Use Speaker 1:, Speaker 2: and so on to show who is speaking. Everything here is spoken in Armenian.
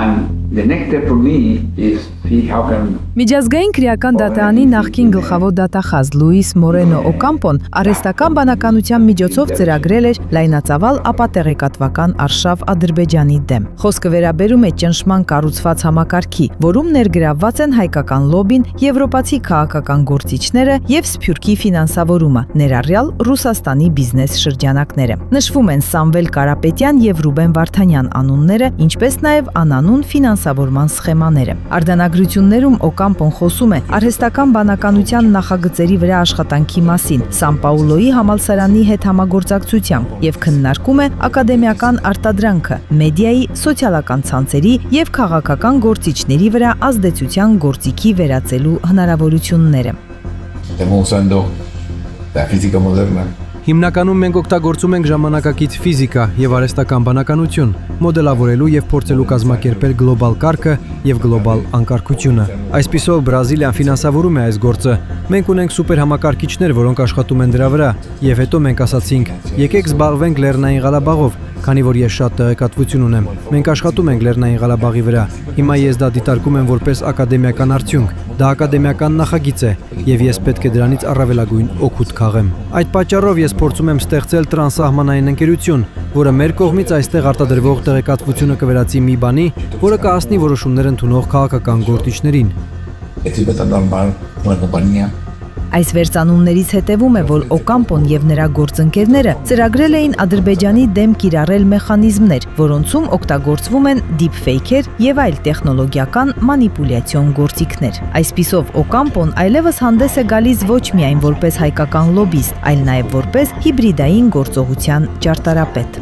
Speaker 1: And the next step for me is see how can
Speaker 2: Միջազգային քրեական դատարանի նախկին գլխավոր դատախազ Լուիս Մորենո Օկամպոն արհեստական բանականության միջոցով ծրագրել էր լայնածավալ ապատեղեկատվական արշավ Ադրբեջանի դեմ։ Խոսքը վերաբերում է ճնշման կառուցված համակարգի, որում ներգրավված են հայկական լոբին, եվրոպացի քաղաքական գործիչները եւ Սփյուռքի ֆինանսավորումը, ներառյալ Ռուսաստանի բիզնես շրջանակները։ Նշվում են Սամվել Կարապետյան եւ Ռուբեն Վարդանյան անունները, ինչպես նաեւ անանուն ֆինանսավորման սխեմաները։ Արձանագրություններում Օկամպոն խոսում է արհեստական բանականության նախագծերի վրա աշխատանքի մասին Սան Պաուլոյի համալսարանի հետ համագործակցությամբ եւ քննարկում է ակադեմիական արտադրանքը, մեդիայի, սոցիալական ցանցերի եւ քաղաքական գործիչների վրա ազդեցության գործիքի վերածելու հնարավորությունները։
Speaker 3: Estamos usando la física moderna.
Speaker 4: Հիմնականում մենք օգտագործում ենք ժամանակակից ֆիզիկա եւ արհեստական բանականություն, մոդելավորելու եւ փորձելու կազմակերպել գլոբալ կարգը եւ գլոբալ անկարգությունը։ Այսպիսով Բրազիլիան ֆինանսավորում է այս գործը։ Մենք ունենք սուպեր համակարգիչներ, որոնք աշխատում են դրա վրա, եւ հետո մենք ասացինք՝ եկեք զբաղվենք Լեռնային Ղարաբաղով, քանի որ ես շատ տեղեկատվություն ունեմ։ Մենք աշխատում ենք Լեռնային Ղարաբաղի վրա։ Հիմա ես դա դիտարկում եմ որպես ակադեմիական արդյունք։ Դա ակադեմիական նախագիծ է, եւ ես պետք է դրանից առավելագույն օգուտ քաղեմ։ Այդ պատճառով ես փորձում եմ ստեղծել տրանսահմանային ընկերություն, որը մեր կողմից այստեղ արտադրվող տեղեկատվությունը կվերածի մի բանի, որը կհասնի որոշումներ ընդունող քաղաքական գործիչներին։
Speaker 3: Estoy tratando de armar una compañía.
Speaker 2: Այս վերծանումներից հետևում է, որ Օկամպոն եւ նրա գործընկերները ծրագրել էին Ադրբեջանի դեմ կիրառել մեխանիզմներ, որոնցում օգտագործվում են դիփֆեյքեր եւ այլ տեխնոլոգիական մանիպուլյացիոն գործիքներ։ Այսպիսով Օկամպոն այլևս հանդես է գալիս ոչ միայն որպես հայկական լոբիստ, այլ նաեւ որպես հիբրիդային գործողության ճարտարապետ։